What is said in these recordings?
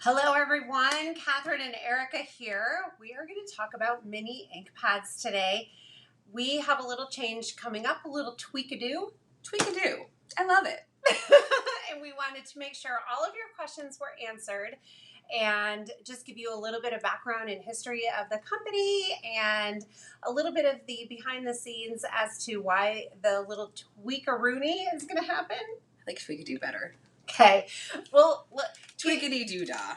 Hello everyone, Catherine and Erica here. We are going to talk about mini ink pads today. We have a little change coming up, a little tweak-a-do. Tweak-a-do. I love it. And we wanted to make sure all of your questions were answered and just give you a little bit of background and history of the company and a little bit of the behind the scenes as to why the little tweak-a-rooney is going to happen. I like tweak-a-do better. Okay. Well, look. Tweakity-doo-dah.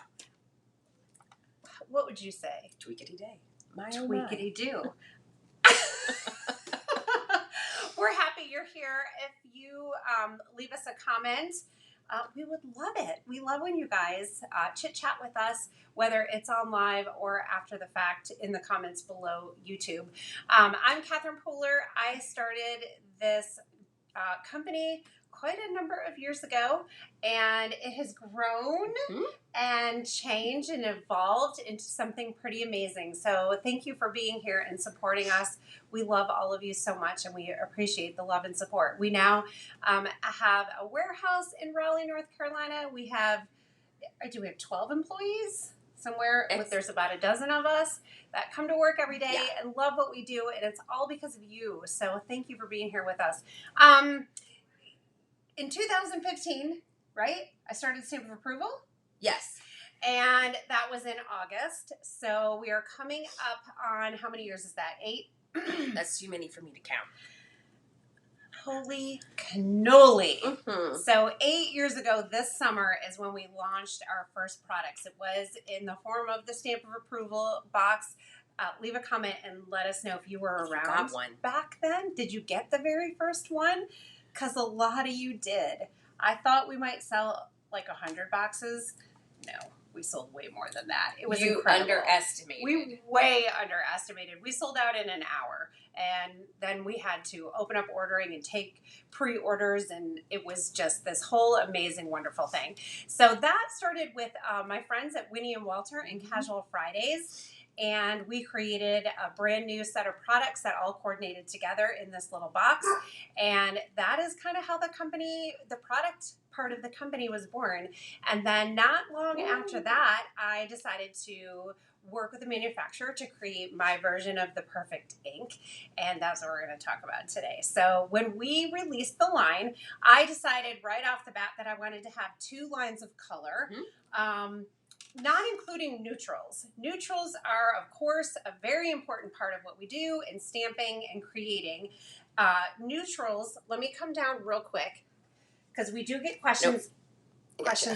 What would you say? Tweakity-day. Tweakity-do. We're happy you're here. If you leave us a comment, we would love it. We love when you guys chit-chat with us, whether it's on live or after the fact in the comments below YouTube. I'm Catherine Poehler. I started this company quite a number of years ago, and it has grown and changed and evolved into something pretty amazing. So thank you for being here and supporting us. We love all of you so much, and we appreciate the love and support. We now have a warehouse in Raleigh, North Carolina. We have 12 employees? Somewhere there's about a dozen of us that come to work every day and love what we do, and it's all because of you. So thank you for being here with us. In 2015, right, I started Stamp of Approval. Yes. And that was in August. So we are coming up on, how many years is that? 8? That's too many for me to count. Holy cannoli. Mm-hmm. So 8 years ago this summer is when we launched our first products. It was in the form of the Stamp of Approval box. Leave a comment and let us know if you were around Got one. Back then. Did you get the very first one? Because a lot of you did. I thought we might sell like 100 boxes. No, we sold way more than that. It was incredible. Underestimated. We way underestimated. We sold out in an hour. And then we had to open up ordering and take pre-orders. And it was just this whole amazing, wonderful thing. So that started with my friends at Winnie and Walter and Casual Fridays. And we created a brand new set of products that all coordinated together in this little box. And that is kind of how the product part of the company was born. And then not long after that, I decided to work with a manufacturer to create my version of the perfect ink. And that's what we're going to talk about today. So when we released the line, I decided right off the bat that I wanted to have 2 lines of color. Not including neutrals. Neutrals are, of course, a very important part of what we do in stamping and creating. Neutrals, let me come down real quick because we do get questions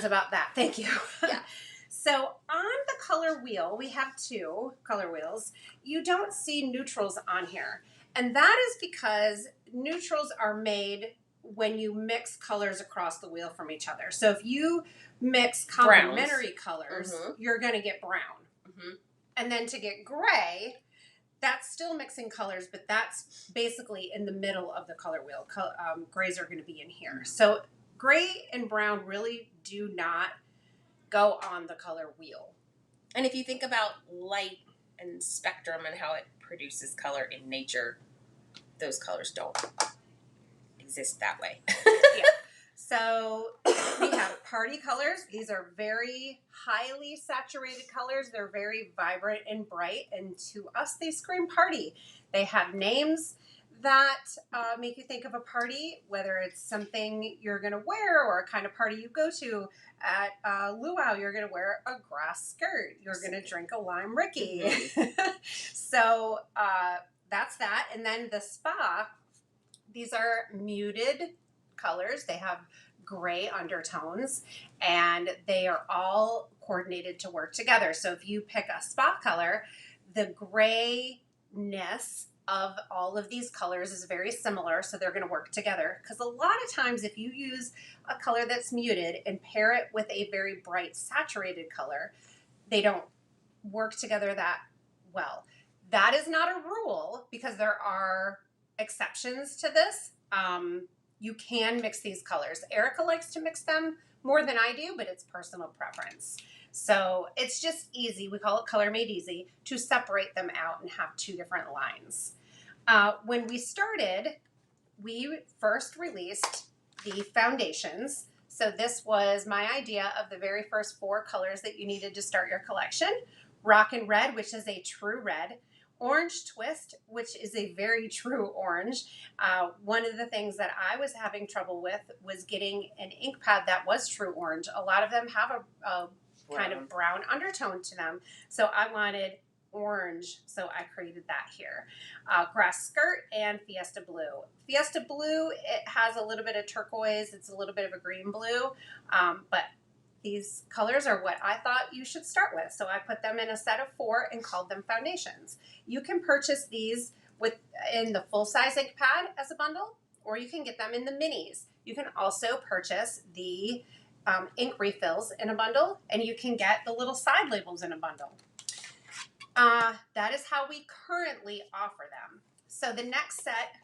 about that. Thank you. Yeah. So on the color wheel, we have 2 color wheels. You don't see neutrals on here. And that is because neutrals are made when you mix colors across the wheel from each other. So if you mix complementary colors, you're going to get brown. And then to get gray, that's still mixing colors, but that's basically in the middle of the color wheel. Grays are going to be in here. So gray and brown really do not go on the color wheel. And if you think about light and spectrum and how it produces color in nature, those colors don't exist that way. Yeah. So we have party colors. These are very highly saturated colors. They're very vibrant and bright. And to us, they scream party. They have names that make you think of a party, whether it's something you're going to wear or a kind of party you go to. At Luau, you're going to wear a grass skirt. You're going to drink a lime Ricky. So that's that. And then the spa, these are muted colors. They have gray undertones, and they are all coordinated to work together. So if you pick a spa color, the grayness of all of these colors is very similar, so they're going to work together. Because a lot of times if you use a color that's muted and pair it with a very bright saturated color, they don't work together that well. That is not a rule because there are exceptions to this. You can mix these colors. Erica likes to mix them more than I do, but it's personal preference. So it's just easy. We call it color made easy to separate them out and have 2 different lines. When we started, we first released the foundations. So this was my idea of the very first 4 colors that you needed to start your collection. Rockin' Red, which is a true red. Orange Twist, which is a very true orange. One of the things that I was having trouble with was getting an ink pad that was true orange. A lot of them have a kind of brown undertone to them. So I wanted orange, so I created that here. Grass Skirt and Fiesta Blue. Fiesta Blue, it has a little bit of turquoise. It's a little bit of a green blue, but these colors are what I thought you should start with. So I put them in a set of 4 and called them foundations. You can purchase these in the full-size ink pad as a bundle, or you can get them in the minis. You can also purchase the ink refills in a bundle, and you can get the little side labels in a bundle. That is how we currently offer them. So the next set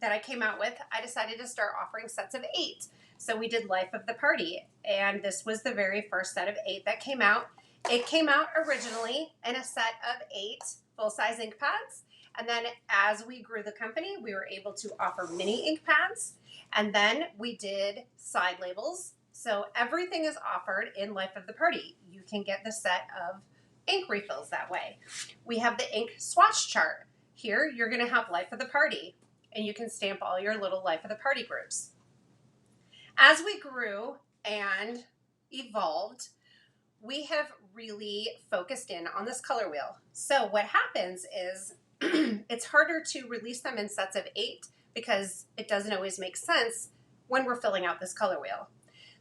that I came out with, I decided to start offering sets of 8. So we did Life of the Party, and this was the very first set of 8 that came out. It came out originally in a set of 8 full-size ink pads, and then as we grew the company, we were able to offer mini ink pads, and then we did side labels. So everything is offered in Life of the Party. You can get the set of ink refills that way. We have the ink swatch chart. Here, you're going to have Life of the Party, and you can stamp all your little Life of the Party groups. As we grew and evolved, we have really focused in on this color wheel. So what happens is it's harder to release them in sets of 8 because it doesn't always make sense when we're filling out this color wheel.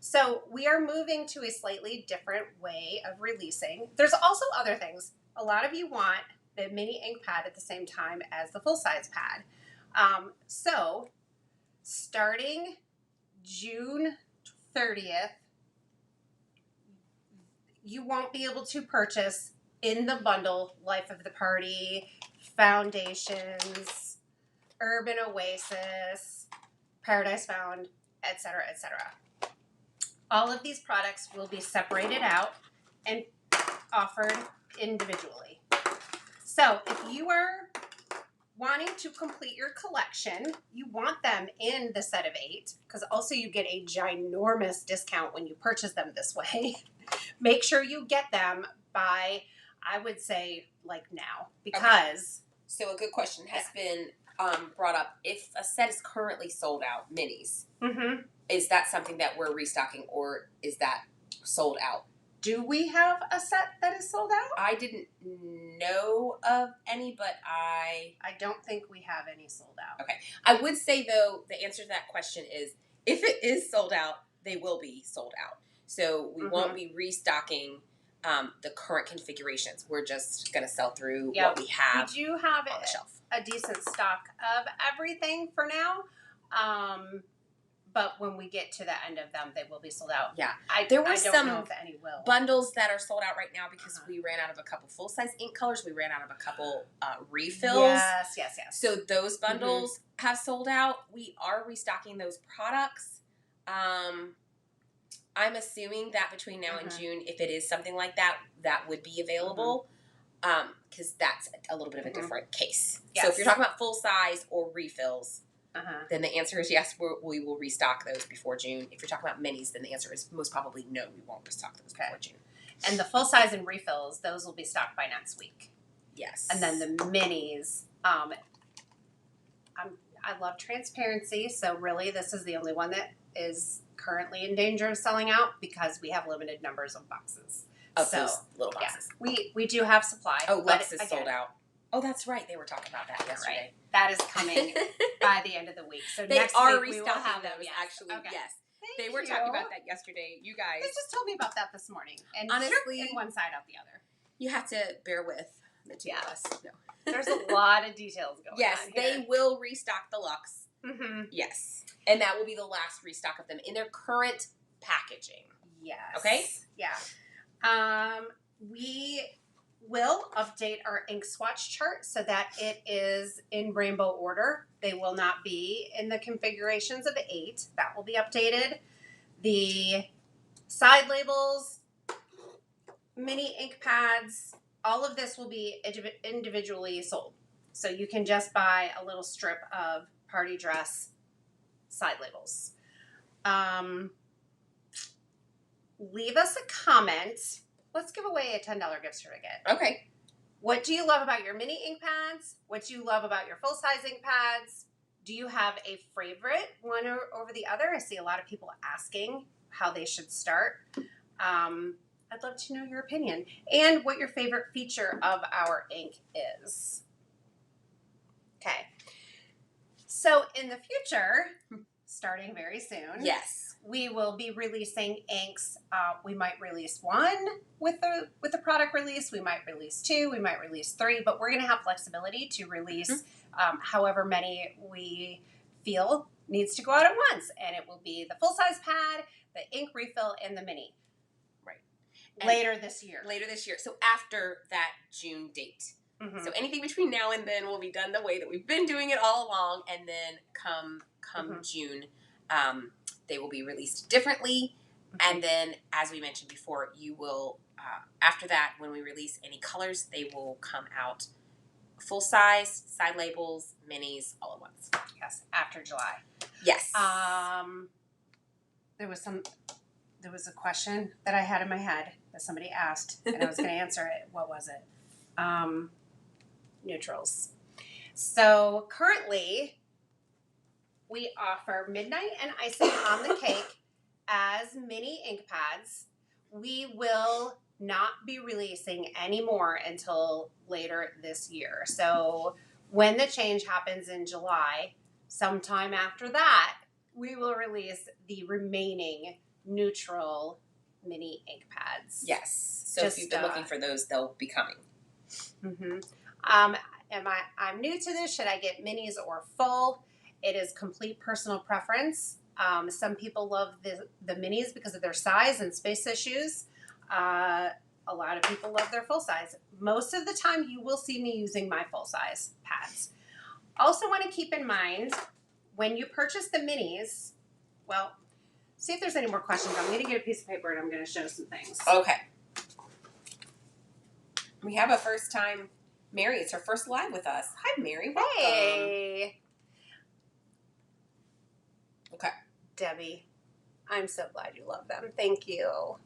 So we are moving to a slightly different way of releasing. There's also other things. A lot of you want the mini ink pad at the same time as the full-size pad. So starting June 30th, you won't be able to purchase in the bundle Life of the Party, Foundations, Urban Oasis, Paradise Found, etc., etc. All of these products will be separated out and offered individually. So if you are wanting to complete your collection, you want them in the set of 8, because also you get a ginormous discount when you purchase them this way. Make sure you get them by, I would say, like now, because... Okay. So a good question has been brought up. If a set is currently sold out, minis, is that something that we're restocking, or is that sold out? Do we have a set that is sold out? I didn't know of any, but I don't think we have any sold out. Okay. I would say, though, the answer to that question is, if it is sold out, they will be sold out. So we won't be restocking the current configurations. We're just going to sell through what we have. We do have on the shelf. A decent stock of everything for now. But when we get to the end of them, they will be sold out. Yeah. There were some bundles that are sold out right now because we ran out of a couple full-size ink colors. We ran out of a couple refills. Yes. So those bundles have sold out. We are restocking those products. I'm assuming that between now and June, if it is something like that, that would be available. Because that's a little bit of a different case. Yes. So if you're talking about full-size or refills, then the answer is yes, we will restock those before June. If you're talking about minis, then the answer is most probably no, we won't restock those before June. And the full size and refills, those will be stocked by next week. Yes. And then the minis, I love transparency, so really this is the only one that is currently in danger of selling out because we have limited numbers of boxes. Of those little boxes. Yeah, we do have supply. Oh, Lux is sold out. Oh, that's right. They were talking about that yesterday. Right. That is coming by the end of the week. So they next are week restocking we will have those. them. Actually, yes. Thank they were you. talking about that yesterday. You guys. They just told me about that this morning. And honestly, in one side out the other. You have to bear with the two of us. No. There's a lot of details going on. Yes, they will restock the Lux. Yes. And that will be the last restock of them in their current packaging. Yes. Okay? Yeah. We will update our ink swatch chart so that it is in rainbow order. They will not be in the configurations of 8. That will be updated. The side labels, mini ink pads, all of this will be individually sold. So you can just buy a little strip of party dress side labels. leave us a comment. Let's give away a $10 gift certificate. Okay. What do you love about your mini ink pads? What do you love about your full-size ink pads? Do you have a favorite one over the other? I see a lot of people asking how they should start. I'd love to know your opinion and what your favorite feature of our ink is. Okay. So in the future, starting very soon, Yes, we will be releasing inks. We might release one with the product release. We might release two. We might release three. But we're going to have flexibility to release however many we feel needs to go out at once. And it will be the full-size pad, the ink refill, and the mini. Right. Later this year. So after that June date. Mm-hmm. So anything between now and then will be done the way that we've been doing it all along. And then come June, they will be released differently. And then, as we mentioned before, you will, after that, when we release any colors, they will come out full size, side labels, minis, all at once. Yes, after July. Yes. There was a question that I had in my head that somebody asked, and I was going to answer it. What was it? Neutrals. So currently, we offer Midnight and Icing on the Cake as mini ink pads. We will not be releasing any more until later this year. So when the change happens in July, sometime after that, we will release the remaining neutral mini ink pads. Yes. So if you've been looking for those, they'll be coming. Mm-hmm. I'm new to this. Should I get minis or full? It is complete personal preference. Some people love the minis because of their size and space issues. A lot of people love their full size. Most of the time, you will see me using my full size pads. Also want to keep in mind, when you purchase the minis, well, see if there's any more questions. I'm going to get a piece of paper and I'm going to show some things. Okay. We have a first time Mary. It's her first live with us. Hi, Mary. Welcome. Hey. Okay. Debbie, I'm so glad you love them. Thank you.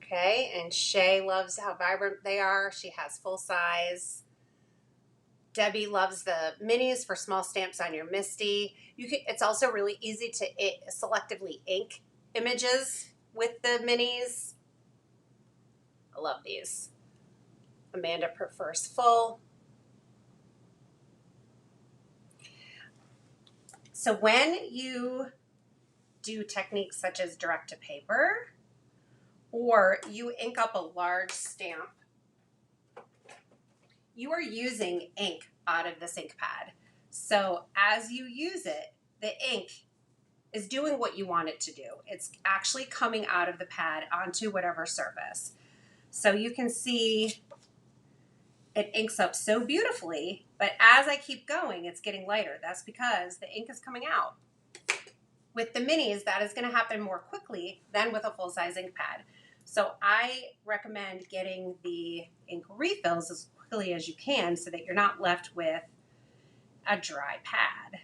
Okay, and Shay loves how vibrant they are. She has full size. Debbie loves the minis for small stamps on your Misty. It's also really easy to selectively ink images with the minis. I love these. Amanda prefers full. So when you do techniques such as direct to paper, or you ink up a large stamp, you are using ink out of this ink pad. So as you use it, the ink is doing what you want it to do. It's actually coming out of the pad onto whatever surface. So you can see it inks up so beautifully, but as I keep going, it's getting lighter. That's because the ink is coming out. With the minis, that is going to happen more quickly than with a full-size ink pad. So I recommend getting the ink refills as quickly as you can so that you're not left with a dry pad.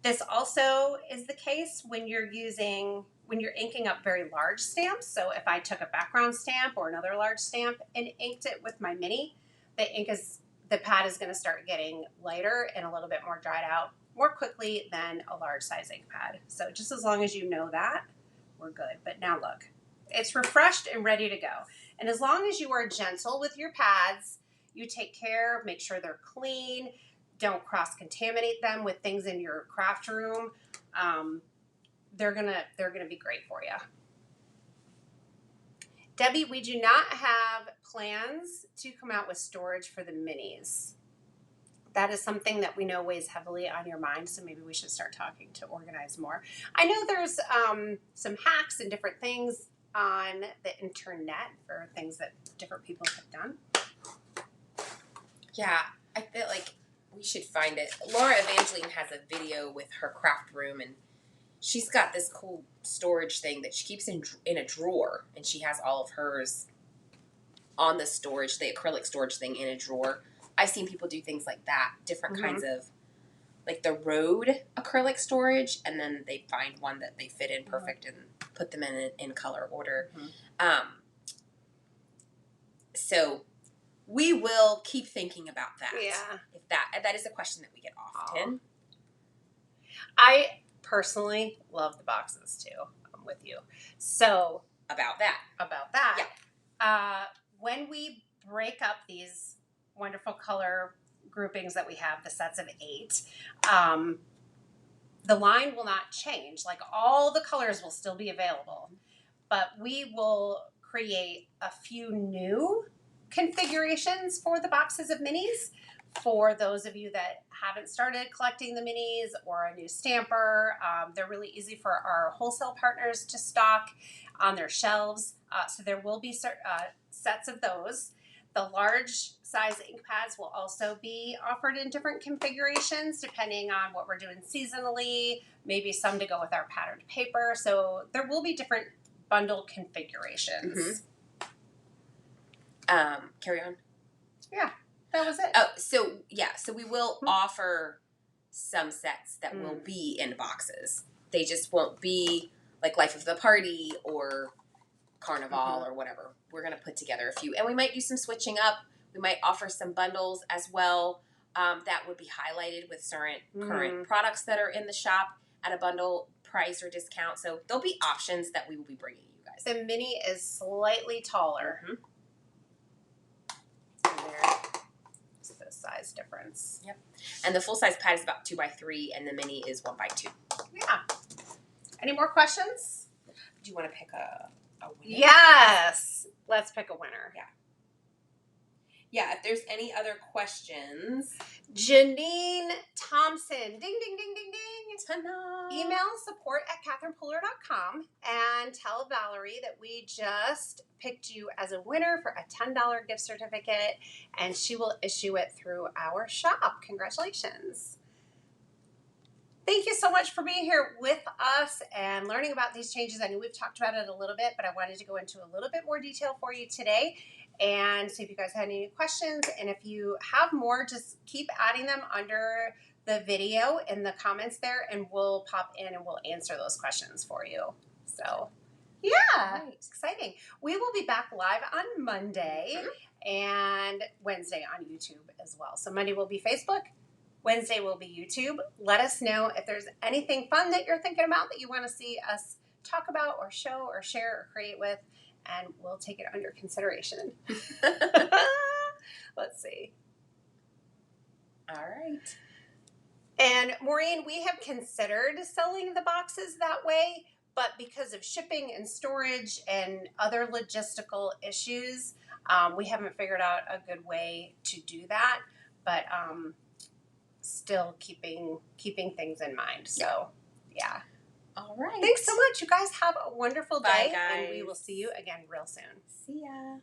This also is the case when you're inking up very large stamps. So if I took a background stamp or another large stamp and inked it with my mini, the pad is going to start getting lighter and a little bit more dried out more quickly than a large size ink pad. So just as long as you know that, we're good. But now look, it's refreshed and ready to go. And as long as you are gentle with your pads, you take care, make sure they're clean, don't cross-contaminate them with things in your craft room. They're gonna be great for you. Debbie, we do not have plans to come out with storage for the minis. That is something that we know weighs heavily on your mind, so maybe we should start talking to organize more. I know there's some hacks and different things on the internet for things that different people have done. Yeah, I feel like we should find it. Laura Evangeline has a video with her craft room, and she's got this cool storage thing that she keeps in a drawer, and she has all of hers on the acrylic storage thing in a drawer. I've seen people do things like that, different kinds of, like the road acrylic storage, and then they find one that they fit in perfect and put them in color order. So we will keep thinking about that. Yeah. If that is a question that we get often. I personally love the boxes too. I'm with you. So About that. Yeah. When we break up these wonderful color groupings that we have, the sets of 8, the line will not change. Like all the colors will still be available, but we will create a few new configurations for the boxes of minis. For those of you that haven't started collecting the minis or a new stamper, they're really easy for our wholesale partners to stock on their shelves. So there will be sets of those. The large size ink pads will also be offered in different configurations depending on what we're doing seasonally, maybe some to go with our patterned paper. So there will be different bundle configurations. Carry on. Yeah, that was it. Oh, so we will offer some sets that will be in boxes. They just won't be like Life of the Party or Carnival or whatever. We're going to put together a few, and we might do some switching up. We might offer some bundles as well that would be highlighted with current products that are in the shop at a bundle price or discount. So there'll be options that we will be bringing you guys. The mini is slightly taller. There's the size difference. Yep. And the full size pad is about 2x3, and the mini is 1x2. Yeah. Any more questions? Do you want to pick a winner? Yes. Let's pick a winner. Yeah. Yeah, if there's any other questions. Janine Thompson. Ding, ding, ding, ding, ding. Ta-da. Email support@katherinepuller.com and tell Valerie that we just picked you as a winner for a $10 gift certificate, and she will issue it through our shop. Congratulations. Thank you so much for being here with us and learning about these changes. I know we've talked about it a little bit, but I wanted to go into a little bit more detail for you today and see if you guys had any questions. And if you have more, just keep adding them under the video in the comments there, and we'll pop in and we'll answer those questions for you. So, yeah, exciting. We will be back live on Monday and Wednesday on YouTube as well. So Monday will be Facebook. Wednesday will be YouTube. Let us know if there's anything fun that you're thinking about that you want to see us talk about or show or share or create with, and we'll take it under consideration. Let's see. All right. And Maureen, we have considered selling the boxes that way, but because of shipping and storage and other logistical issues, we haven't figured out a good way to do that. But still keeping things in mind. So, yeah. All right. Thanks so much. You guys have a wonderful day. Bye, guys. And we will see you again real soon. See ya.